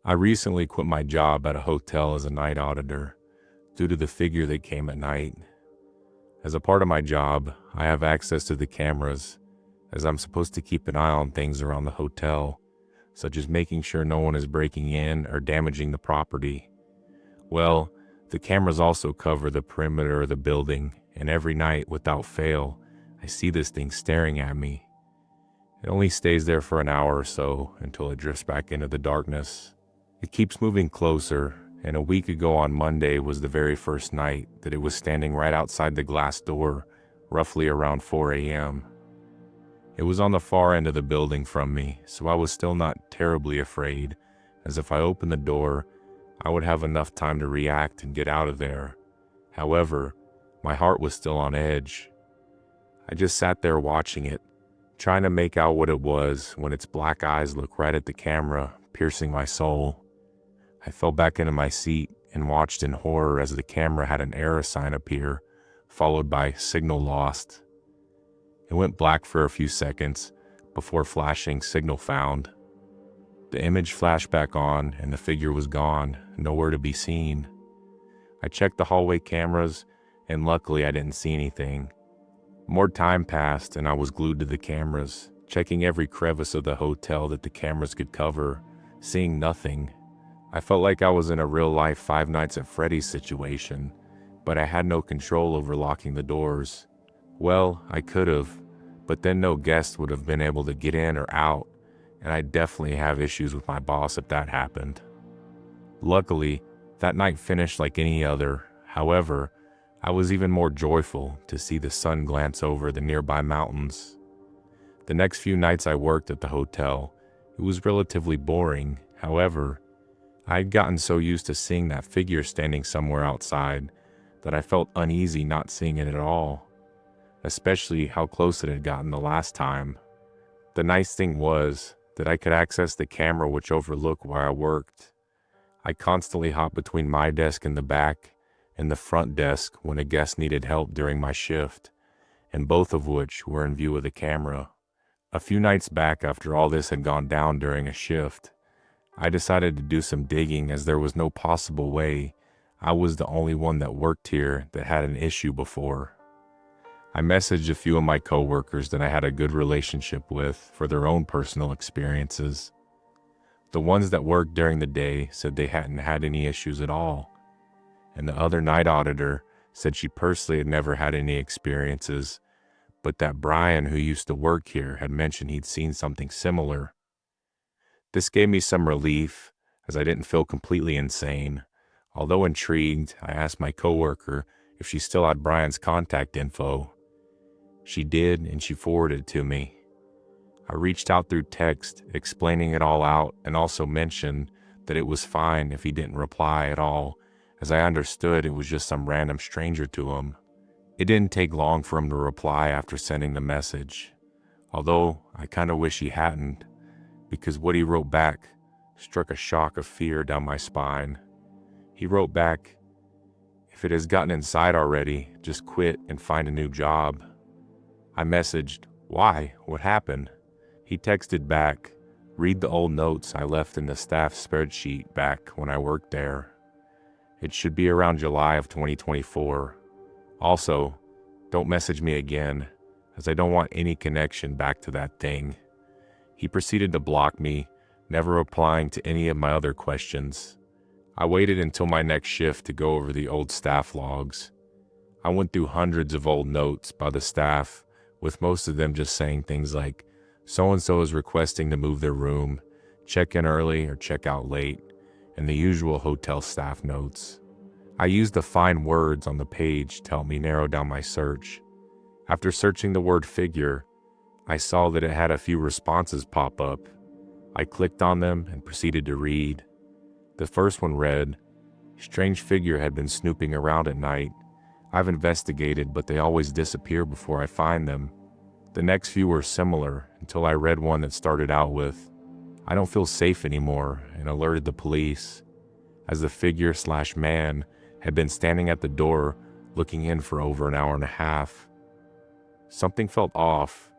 I recently quit my job at a hotel as a night auditor due to the figure that came at night. As a part of my job, I have access to the cameras, as I'm supposed to keep an eye on things around the hotel, such as making sure no one is breaking in or damaging the property. Well, the cameras also cover the perimeter of the building, and every night, without fail, I see this thing staring at me. It only stays there for an hour or so until it drifts back into the darkness. It keeps moving closer, and a week ago on Monday was the very first night that it was standing right outside the glass door, roughly around 4 a.m. It was on the far end of the building from me, so I was still not terribly afraid, as if I opened the door, I would have enough time to react and get out of there. However, my heart was still on edge. I just sat there watching it, trying to make out what it was when its black eyes looked right at the camera, piercing my soul. I fell back into my seat and watched in horror as the camera had an error sign appear, followed by signal lost. It went black for a few seconds before flashing signal found. The image flashed back on and the figure was gone, nowhere to be seen. I checked the hallway cameras and luckily I didn't see anything. More time passed and I was glued to the cameras, checking every crevice of the hotel that the cameras could cover, seeing nothing. I felt like I was in a real-life Five Nights at Freddy's situation, but I had no control over locking the doors. Well, I could have, but then no guest would have been able to get in or out, and I'd definitely have issues with my boss if that happened. Luckily, that night finished like any other. However, I was even more joyful to see the sun glance over the nearby mountains. The next few nights I worked at the hotel, it was relatively boring. However, I had gotten so used to seeing that figure standing somewhere outside that I felt uneasy not seeing it at all, especially how close it had gotten the last time. The nice thing was that I could access the camera which overlooked where I worked. I constantly hopped between my desk in the back and the front desk when a guest needed help during my shift, and both of which were in view of the camera. A few nights back, after all this had gone down during a shift, I decided to do some digging as there was no possible way I was the only one that worked here that had an issue before. I messaged a few of my coworkers that I had a good relationship with for their own personal experiences. The ones that worked during the day said they hadn't had any issues at all, and the other night auditor said she personally had never had any experiences, but that Brian, who used to work here, had mentioned he'd seen something similar. This gave me some relief, as I didn't feel completely insane. Although intrigued, I asked my coworker if she still had Brian's contact info. She did, and she forwarded it to me. I reached out through text, explaining it all out, and also mentioned that it was fine if he didn't reply at all, as I understood it was just some random stranger to him. It didn't take long for him to reply after sending the message, although I kinda wish he hadn't, because what he wrote back struck a shock of fear down my spine. He wrote back, "If it has gotten inside already, just quit and find a new job." I messaged, "Why? What happened?" He texted back, "Read the old notes I left in the staff spreadsheet back when I worked there. It should be around July of 2024. Also, don't message me again, as I don't want any connection back to that thing." He proceeded to block me, never replying to any of my other questions. I waited until my next shift to go over the old staff logs. I went through hundreds of old notes by the staff, with most of them just saying things like, "So-and-so is requesting to move their room, check in early or check out late," and the usual hotel staff notes. I used the fine words on the page to help me narrow down my search. After searching the word figure, I saw that it had a few responses pop up. I clicked on them and proceeded to read. The first one read, "Strange figure had been snooping around at night. I've investigated, but they always disappear before I find them." The next few were similar until I read one that started out with, "I don't feel safe anymore," and alerted the police, as the figure/man had been standing at the door looking in for over an hour and a half. Something felt off.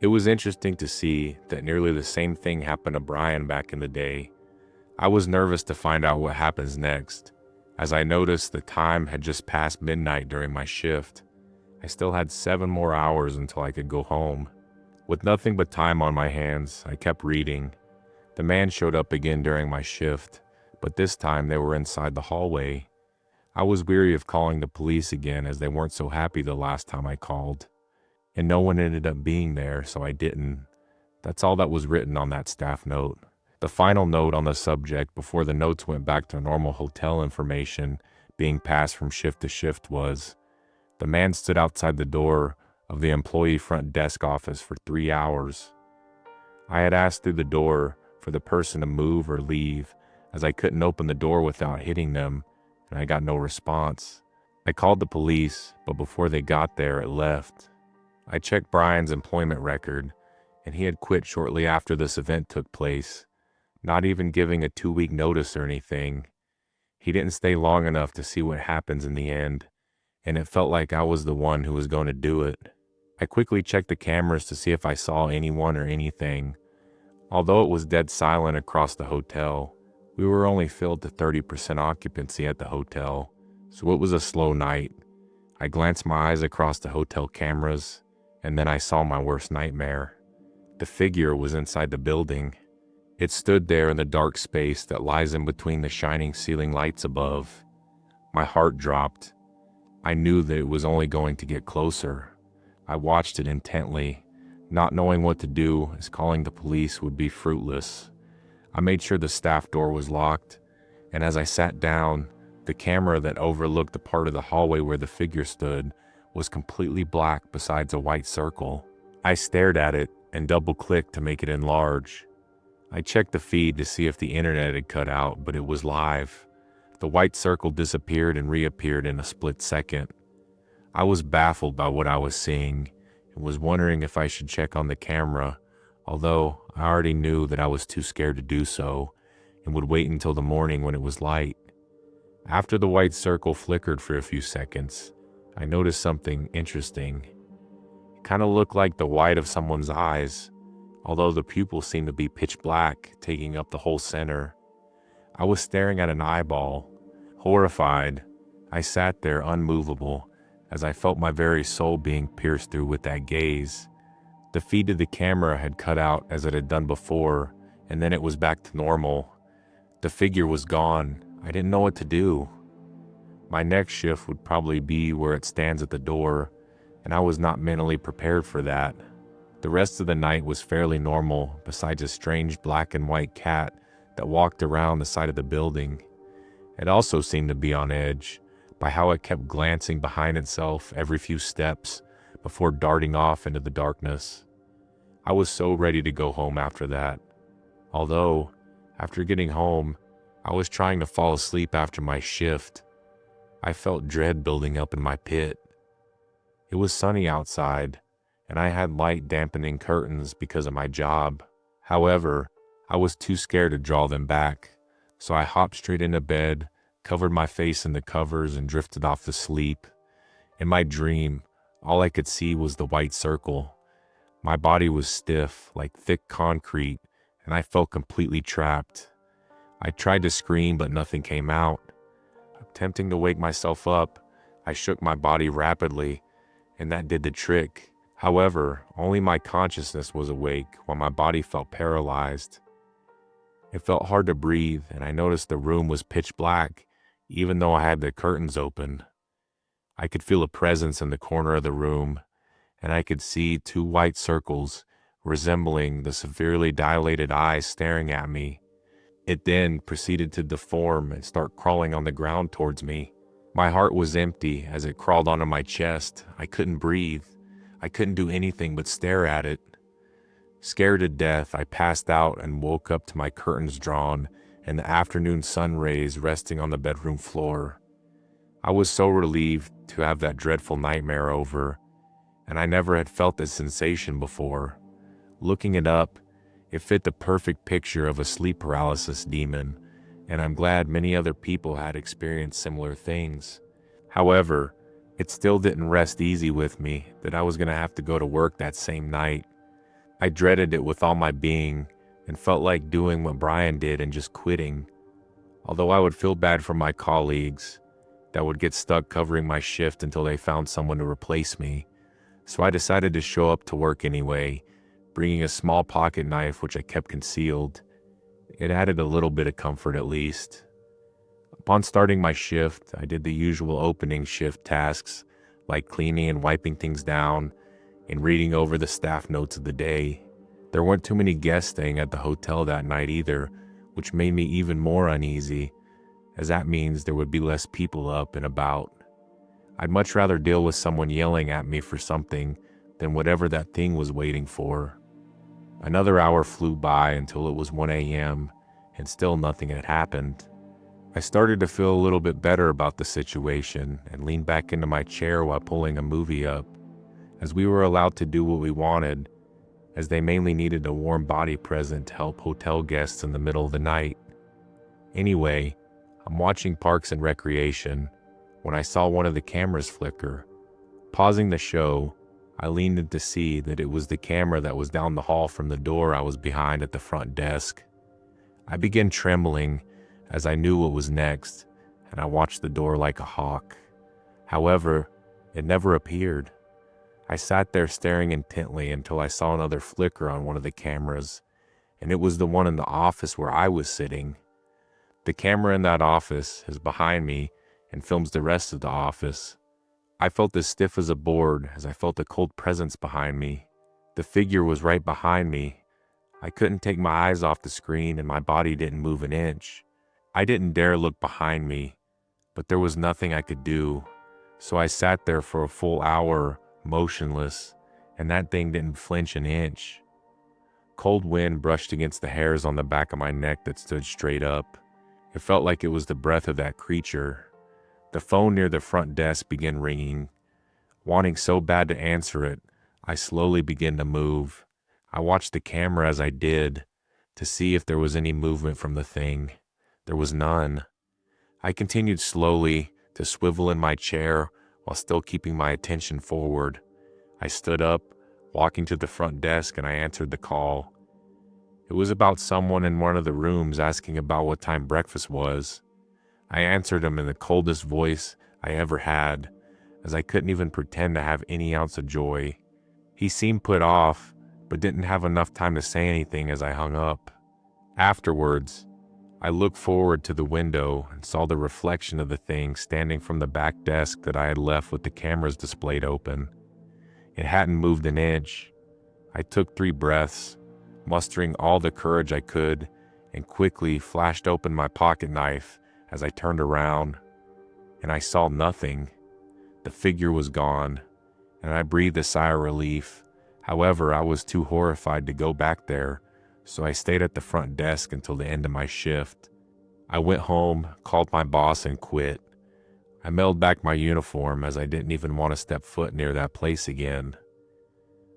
It was interesting to see that nearly the same thing happened to Brian back in the day. I was nervous to find out what happens next, as I noticed the time had just passed midnight during my shift. I still had 7 more hours until I could go home. With nothing but time on my hands, I kept reading. The man showed up again during my shift, but this time they were inside the hallway. I was weary of calling the police again as they weren't so happy the last time I called. And no one ended up being there, so I didn't. That's all that was written on that staff note. The final note on the subject before the notes went back to normal hotel information being passed from shift to shift was, the man stood outside the door of the employee front desk office for 3 hours. I had asked through the door for the person to move or leave, as I couldn't open the door without hitting them, and I got no response. I called the police, but before they got there, it left. I checked Brian's employment record, and he had quit shortly after this event took place, not even giving a 2-week notice or anything. He didn't stay long enough to see what happens in the end, and it felt like I was the one who was going to do it. I quickly checked the cameras to see if I saw anyone or anything. Although it was dead silent across the hotel, we were only filled to 30% occupancy at the hotel, so it was a slow night. I glanced my eyes across the hotel cameras, and then I saw my worst nightmare. The figure was inside the building. It stood there in the dark space that lies in between the shining ceiling lights above. My heart dropped. I knew that it was only going to get closer. I watched it intently, not knowing what to do, as calling the police would be fruitless. I made sure the staff door was locked, and as I sat down, the camera that overlooked the part of the hallway where the figure stood was completely black besides a white circle. I stared at it and double-clicked to make it enlarge. I checked the feed to see if the internet had cut out, but it was live. The white circle disappeared and reappeared in a split second. I was baffled by what I was seeing and was wondering if I should check on the camera, although I already knew that I was too scared to do so and would wait until the morning when it was light. After the white circle flickered for a few seconds, I noticed something interesting. It kind of looked like the white of someone's eyes, although the pupils seemed to be pitch black, taking up the whole center. I was staring at an eyeball. Horrified, I sat there unmovable as I felt my very soul being pierced through with that gaze. The feed to the camera had cut out as it had done before, and then it was back to normal. The figure was gone. I didn't know what to do. My next shift would probably be where it stands at the door, and I was not mentally prepared for that. The rest of the night was fairly normal, besides a strange black and white cat that walked around the side of the building. It also seemed to be on edge by how it kept glancing behind itself every few steps before darting off into the darkness. I was so ready to go home after that. Although, after getting home, I was trying to fall asleep after my shift. I felt dread building up in my pit. It was sunny outside, and I had light dampening curtains because of my job. However, I was too scared to draw them back, so I hopped straight into bed, covered my face in the covers, and drifted off to sleep. In my dream, all I could see was the white circle. My body was stiff, like thick concrete, and I felt completely trapped. I tried to scream, but nothing came out. Attempting to wake myself up, I shook my body rapidly, and that did the trick. However, only my consciousness was awake while my body felt paralyzed. It felt hard to breathe, and I noticed the room was pitch black, even though I had the curtains open. I could feel a presence in the corner of the room, and I could see 2 white circles resembling the severely dilated eyes staring at me. It then proceeded to deform and start crawling on the ground towards me. My heart was empty as it crawled onto my chest. I couldn't breathe. I couldn't do anything but stare at it. Scared to death, I passed out and woke up to my curtains drawn and the afternoon sun rays resting on the bedroom floor. I was so relieved to have that dreadful nightmare over, and I never had felt this sensation before. Looking it up, it fit the perfect picture of a sleep paralysis demon, and I'm glad many other people had experienced similar things. However, it still didn't rest easy with me that I was going to have to go to work that same night. I dreaded it with all my being, and felt like doing what Brian did and just quitting. Although I would feel bad for my colleagues that would get stuck covering my shift until they found someone to replace me. So I decided to show up to work anyway, bringing a small pocket knife which I kept concealed. It added a little bit of comfort at least. Upon starting my shift, I did the usual opening shift tasks like cleaning and wiping things down and reading over the staff notes of the day. There weren't too many guests staying at the hotel that night either, which made me even more uneasy, as that means there would be less people up and about. I'd much rather deal with someone yelling at me for something than whatever that thing was waiting for. Another hour flew by until it was 1 a.m. and still nothing had happened. I started to feel a little bit better about the situation and leaned back into my chair while pulling a movie up, as we were allowed to do what we wanted, as they mainly needed a warm body present to help hotel guests in the middle of the night. Anyway, I'm watching Parks and Recreation when I saw one of the cameras flicker. Pausing the show, I leaned in to see that it was the camera that was down the hall from the door I was behind at the front desk. I began trembling as I knew what was next, and I watched the door like a hawk. However, it never appeared. I sat there staring intently until I saw another flicker on one of the cameras, and it was the one in the office where I was sitting. The camera in that office is behind me and films the rest of the office. I felt as stiff as a board as I felt a cold presence behind me. The figure was right behind me. I couldn't take my eyes off the screen and my body didn't move an inch. I didn't dare look behind me, but there was nothing I could do. So I sat there for a full hour, motionless, and that thing didn't flinch an inch. Cold wind brushed against the hairs on the back of my neck that stood straight up. It felt like it was the breath of that creature. The phone near the front desk began ringing. Wanting so bad to answer it, I slowly began to move. I watched the camera as I did to see if there was any movement from the thing. There was none. I continued slowly to swivel in my chair while still keeping my attention forward. I stood up, walking to the front desk, and I answered the call. It was about someone in one of the rooms asking about what time breakfast was. I answered him in the coldest voice I ever had, as I couldn't even pretend to have any ounce of joy. He seemed put off, but didn't have enough time to say anything as I hung up. Afterwards, I looked forward to the window and saw the reflection of the thing standing from the back desk that I had left with the cameras displayed open. It hadn't moved an inch. I took 3 breaths, mustering all the courage I could, and quickly flashed open my pocket knife as I turned around, and I saw nothing. The figure was gone, and I breathed a sigh of relief. However, I was too horrified to go back there, so I stayed at the front desk until the end of my shift. I went home, called my boss, and quit. I mailed back my uniform as I didn't even want to step foot near that place again.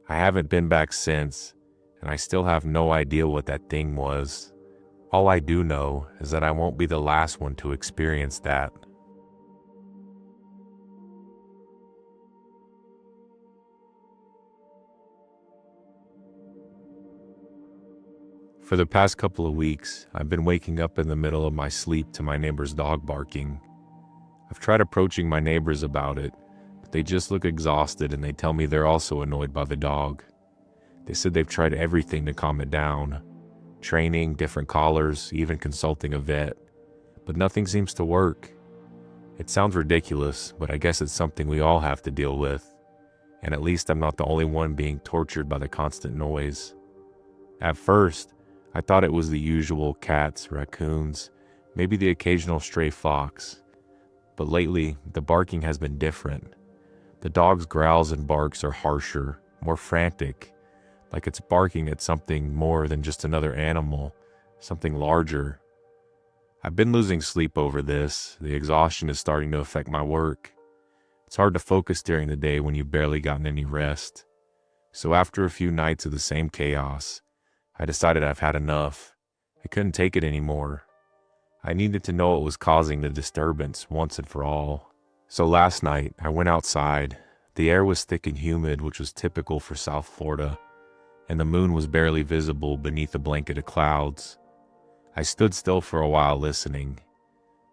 I haven't been back since, and I still have no idea what that thing was. All I do know is that I won't be the last one to experience that. For the past couple of weeks, I've been waking up in the middle of my sleep to my neighbor's dog barking. I've tried approaching my neighbors about it, but they just look exhausted and they tell me they're also annoyed by the dog. They said they've tried everything to calm it down. Training, different collars, even consulting a vet, but nothing seems to work. It sounds ridiculous, but I guess it's something we all have to deal with, and at least I'm not the only one being tortured by the constant noise. At first, I thought it was the usual cats, raccoons, maybe the occasional stray fox, but lately the barking has been different. The dog's growls and barks are harsher, more frantic, like it's barking at something more than just another animal, something larger. I've been losing sleep over this. The exhaustion is starting to affect my work. It's hard to focus during the day when you've barely gotten any rest. So after a few nights of the same chaos, I decided I've had enough. I couldn't take it anymore. I needed to know what was causing the disturbance once and for all. So last night, I went outside. The air was thick and humid, which was typical for South Florida. and the moon was barely visible beneath a blanket of clouds. I stood still for a while listening.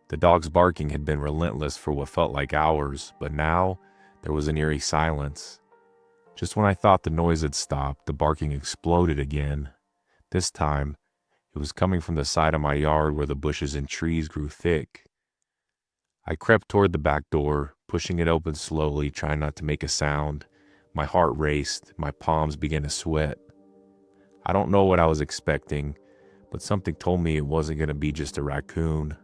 The dog's barking had been relentless for what felt like hours, but now there was an eerie silence. Just when I thought the noise had stopped, the barking exploded again. This time, it was coming from the side of my yard where the bushes and trees grew thick. I crept toward the back door, pushing it open slowly, trying not to make a sound. My heart raced, my palms began to sweat. I don't know what I was expecting, but something told me it wasn't going to be just a raccoon.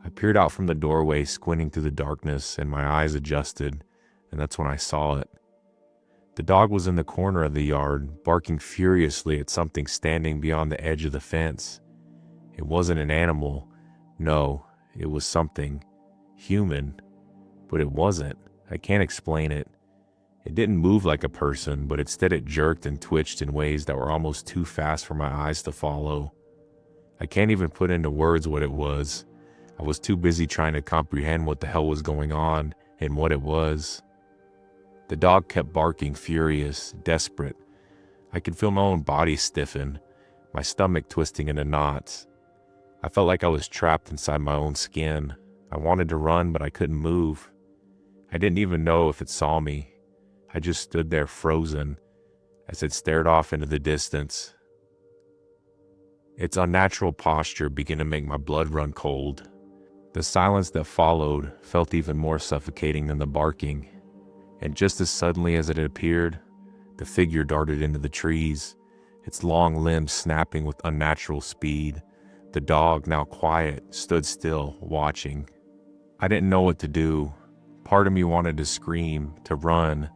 I peered out from the doorway, squinting through the darkness, and my eyes adjusted, and that's when I saw it. The dog was in the corner of the yard, barking furiously at something standing beyond the edge of the fence. It wasn't an animal. No, it was something. Human. But it wasn't. I can't explain it. It didn't move like a person, but instead it jerked and twitched in ways that were almost too fast for my eyes to follow. I can't even put into words what it was. I was too busy trying to comprehend what the hell was going on and what it was. The dog kept barking, furious, desperate. I could feel my own body stiffen, my stomach twisting into knots. I felt like I was trapped inside my own skin. I wanted to run, but I couldn't move. I didn't even know if it saw me. I just stood there frozen as it stared off into the distance. Its unnatural posture began to make my blood run cold. The silence that followed felt even more suffocating than the barking, and just as suddenly as it had appeared, the figure darted into the trees, its long limbs snapping with unnatural speed. The dog, now quiet, stood still, watching. I didn't know what to do. Part of me wanted to scream, to run,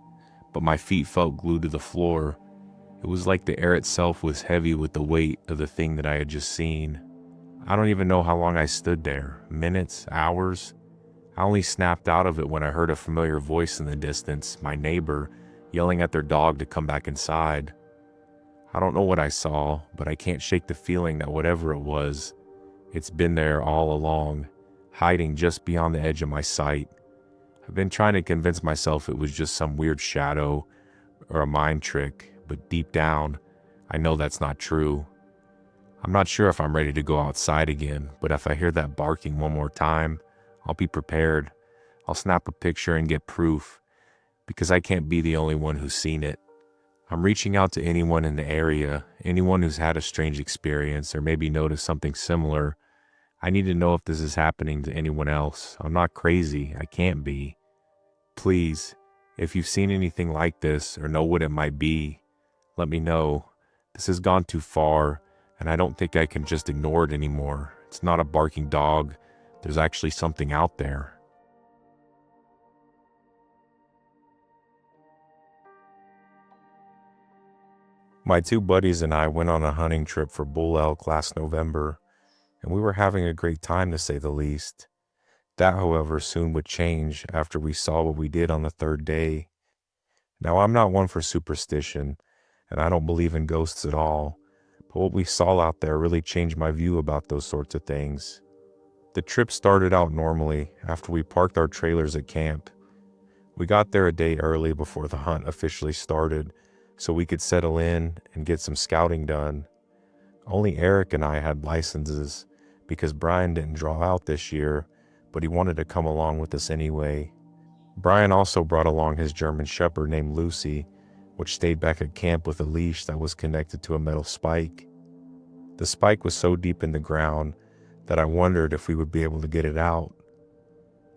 but my feet felt glued to the floor. It was like the air itself was heavy with the weight of the thing that I had just seen. I don't even know how long I stood there. Minutes? Hours? I only snapped out of it when I heard a familiar voice in the distance, my neighbor, yelling at their dog to come back inside. I don't know what I saw, but I can't shake the feeling that whatever it was, it's been there all along, hiding just beyond the edge of my sight. I've been trying to convince myself it was just some weird shadow or a mind trick, but deep down, I know that's not true. I'm not sure if I'm ready to go outside again, but if I hear that barking one more time, I'll be prepared. I'll snap a picture and get proof, because I can't be the only one who's seen it. I'm reaching out to anyone in the area, anyone who's had a strange experience or maybe noticed something similar. I need to know if this is happening to anyone else. I'm not crazy. I can't be. Please, if you've seen anything like this or know what it might be, let me know. This has gone too far, and I don't think I can just ignore it anymore. It's not a barking dog. There's actually something out there. My two buddies and I went on a hunting trip for bull elk last November, and we were having a great time to say the least. That, however, soon would change after we saw what we did on the third day. Now, I'm not one for superstition, and I don't believe in ghosts at all, but what we saw out there really changed my view about those sorts of things. The trip started out normally after we parked our trailers at camp. We got there a day early before the hunt officially started, so we could settle in and get some scouting done. Only Eric and I had licenses because Brian didn't draw out this year, but he wanted to come along with us anyway. Brian also brought along his German Shepherd named Lucy, which stayed back at camp with a leash that was connected to a metal spike. The spike was so deep in the ground that I wondered if we would be able to get it out.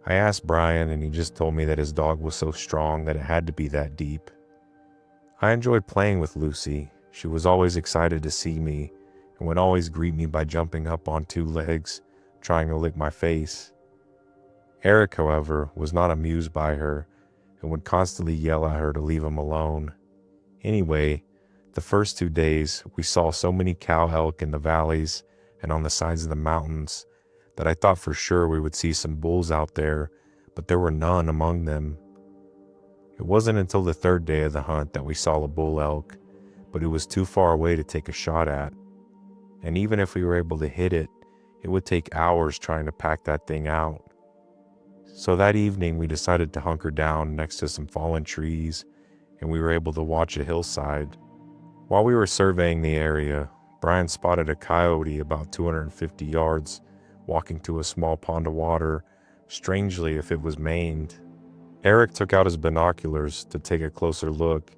I asked Brian, and he just told me that his dog was so strong that it had to be that deep. I enjoyed playing with Lucy. She was always excited to see me and would always greet me by jumping up on two legs, trying to lick my face. Eric, however, was not amused by her and would constantly yell at her to leave him alone. Anyway, the first 2 days, we saw so many cow elk in the valleys and on the sides of the mountains that I thought for sure we would see some bulls out there, but there were none among them. It wasn't until the third day of the hunt that we saw a bull elk, but it was too far away to take a shot at. And even if we were able to hit it, it would take hours trying to pack that thing out. So that evening we decided to hunker down next to some fallen trees, and we were able to watch a hillside. While we were surveying the area, Brian spotted a coyote about 250 yards, walking to a small pond of water, strangely if it was maned. Eric took out his binoculars to take a closer look,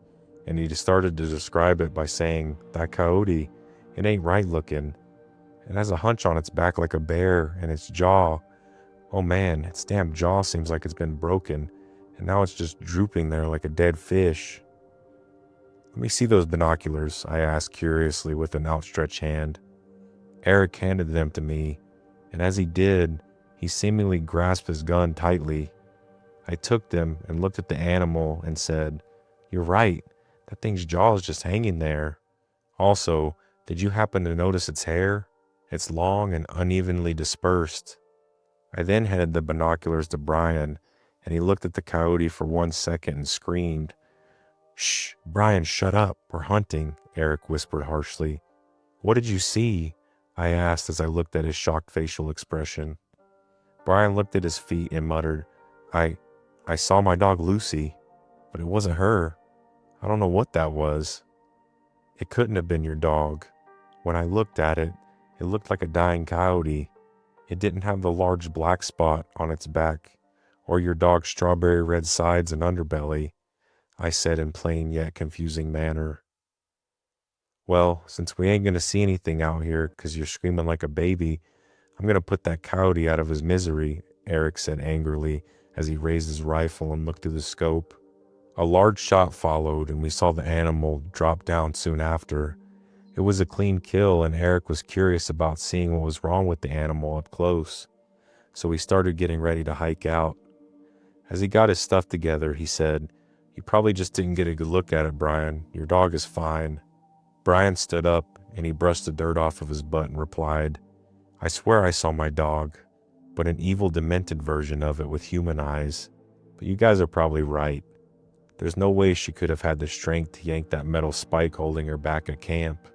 and he started to describe it by saying, "That coyote, it ain't right looking. It has a hunch on its back like a bear, and its jaw, oh man, its damn jaw seems like it's been broken, and now it's just drooping there like a dead fish." "Let me see those binoculars," I asked curiously with an outstretched hand. Eric handed them to me, and as he did, he seemingly grasped his gun tightly. I took them and looked at the animal and said, "You're right, that thing's jaw is just hanging there. Also, did you happen to notice its hair? It's long and unevenly dispersed." I then handed the binoculars to Brian, and he looked at the coyote for 1 second and screamed. "Shh, Brian, shut up, we're hunting," Eric whispered harshly. "What did you see?" I asked as I looked at his shocked facial expression. Brian looked at his feet and muttered, I saw my dog Lucy, but it wasn't her. I don't know what that was." "It couldn't have been your dog. When I looked at it, it looked like a dying coyote. It didn't have the large black spot on its back, or your dog's strawberry red sides and underbelly," I said in plain yet confusing manner. "Well, since we ain't gonna see anything out here 'cause you're screaming like a baby, I'm gonna put that coyote out of his misery," Eric said angrily as he raised his rifle and looked through the scope. A large shot followed, and we saw the animal drop down soon after. It was a clean kill, and Eric was curious about seeing what was wrong with the animal up close, so we started getting ready to hike out. As he got his stuff together, he said, "You probably just didn't get a good look at it, Brian. Your dog is fine." Brian stood up, and he brushed the dirt off of his butt and replied, "I swear I saw my dog, but an evil, demented version of it with human eyes. But you guys are probably right. There's no way she could have had the strength to yank that metal spike holding her back at camp."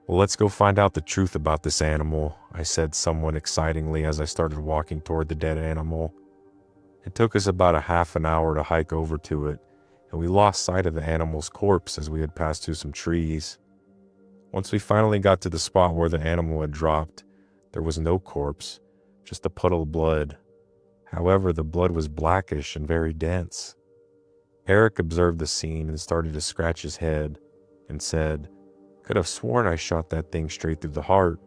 "Well, let's go find out the truth about this animal," I said somewhat excitingly as I started walking toward the dead animal. It took us about a half an hour to hike over to it, and we lost sight of the animal's corpse as we had passed through some trees. Once we finally got to the spot where the animal had dropped, there was no corpse, just a puddle of blood. However, the blood was blackish and very dense. Eric observed the scene and started to scratch his head and said, "Could have sworn I shot that thing straight through the heart.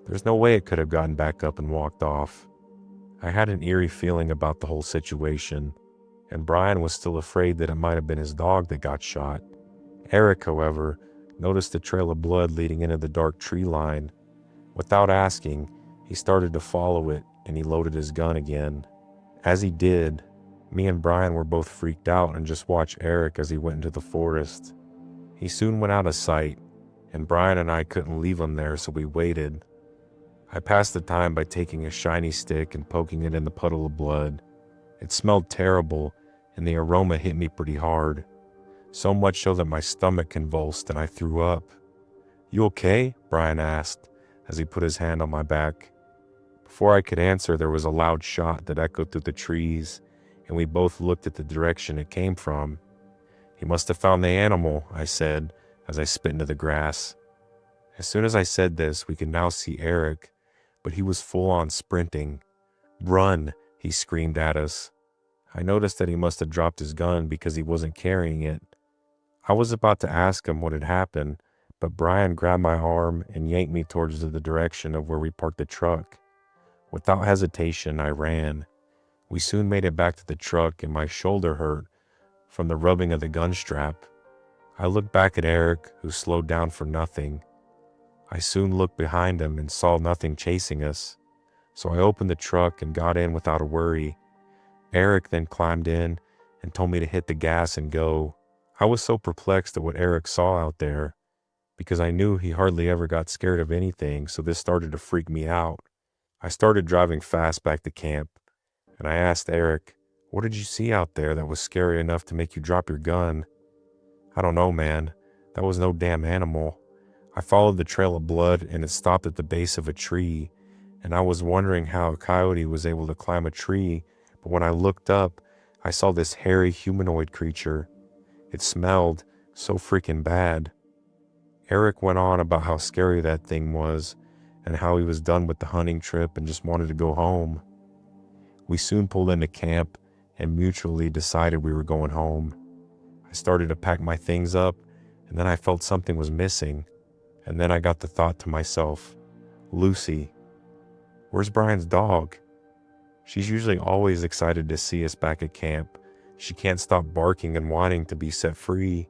There's no way it could have gotten back up and walked off." I had an eerie feeling about the whole situation, and Brian was still afraid that it might have been his dog that got shot. Eric, however, noticed a trail of blood leading into the dark tree line. Without asking, he started to follow it, and he loaded his gun again. As he did, me and Brian were both freaked out and just watched Eric as he went into the forest. He soon went out of sight, and Brian and I couldn't leave him there, so we waited. I passed the time by taking a shiny stick and poking it in the puddle of blood. It smelled terrible, and the aroma hit me pretty hard, so much so that my stomach convulsed and I threw up. "You okay?" Brian asked as he put his hand on my back. Before I could answer, there was a loud shot that echoed through the trees, and we both looked at the direction it came from. "He must have found the animal," I said as I spit into the grass. As soon as I said this, we could now see Eric, but he was full on sprinting. "Run!" he screamed at us. I noticed that he must have dropped his gun because he wasn't carrying it. I was about to ask him what had happened, but Brian grabbed my arm and yanked me towards the direction of where we parked the truck. Without hesitation, I ran. We soon made it back to the truck, and my shoulder hurt from the rubbing of the gun strap. I looked back at Eric, who slowed down for nothing. I soon looked behind him and saw nothing chasing us, so I opened the truck and got in without a worry. Eric then climbed in and told me to hit the gas and go. I was so perplexed at what Eric saw out there, because I knew he hardly ever got scared of anything, so this started to freak me out. I started driving fast back to camp, and I asked Eric, "What did you see out there that was scary enough to make you drop your gun?" "I don't know, man. That was no damn animal. I followed the trail of blood and it stopped at the base of a tree, and I was wondering how a coyote was able to climb a tree, but when I looked up, I saw this hairy humanoid creature. It smelled so freaking bad." Eric went on about how scary that thing was and how he was done with the hunting trip and just wanted to go home. We soon pulled into camp and mutually decided we were going home. I started to pack my things up, and then I felt something was missing. And then I got the thought to myself, Lucy, where's Brian's dog? She's usually always excited to see us back at camp. She can't stop barking and wanting to be set free.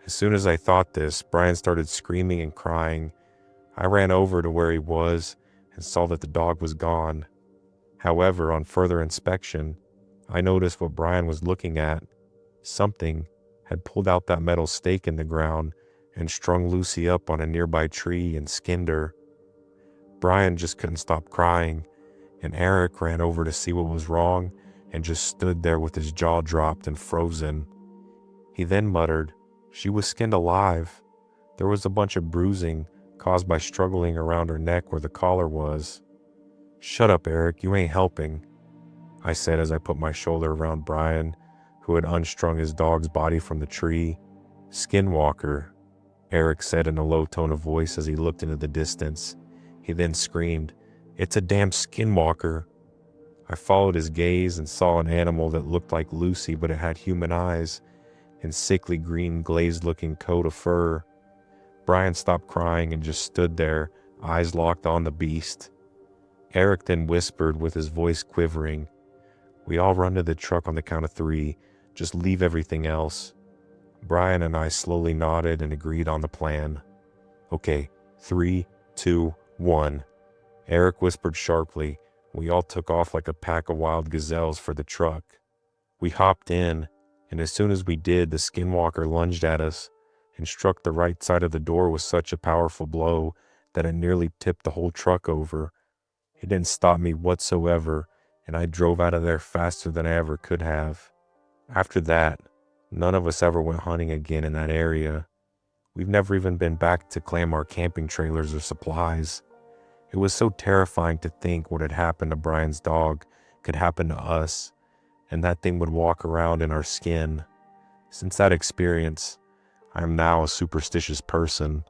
As soon as I thought this, Brian started screaming and crying. I ran over to where he was and saw that the dog was gone. However, on further inspection, I noticed what Brian was looking at. Something had pulled out that metal stake in the ground and strung Lucy up on a nearby tree and skinned her. Brian just couldn't stop crying, and Eric ran over to see what was wrong and just stood there with his jaw dropped and frozen. He then muttered, "She was skinned alive. There was a bunch of bruising caused by struggling around her neck where the collar was." "Shut up, Eric, you ain't helping," I said as I put my shoulder around Brian, who had unstrung his dog's body from the tree. "Skinwalker," Eric said in a low tone of voice as he looked into the distance. He then screamed, "It's a damn skinwalker." I followed his gaze and saw an animal that looked like Lucy, but it had human eyes and sickly green glazed-looking coat of fur. Brian stopped crying and just stood there, eyes locked on the beast. Eric then whispered with his voice quivering, "We all run to the truck on the count of 3. Just leave everything else." Brian and I slowly nodded and agreed on the plan. "Okay, 3, 2, 1. Eric whispered sharply. We all took off like a pack of wild gazelles for the truck. We hopped in, and as soon as we did, the skinwalker lunged at us and struck the right side of the door with such a powerful blow that it nearly tipped the whole truck over. It didn't stop me whatsoever, and I drove out of there faster than I ever could have. After that, none of us ever went hunting again in that area. We've never even been back to claim our camping trailers or supplies. It was so terrifying to think what had happened to Brian's dog could happen to us, and that thing would walk around in our skin. Since that experience, I am now a superstitious person.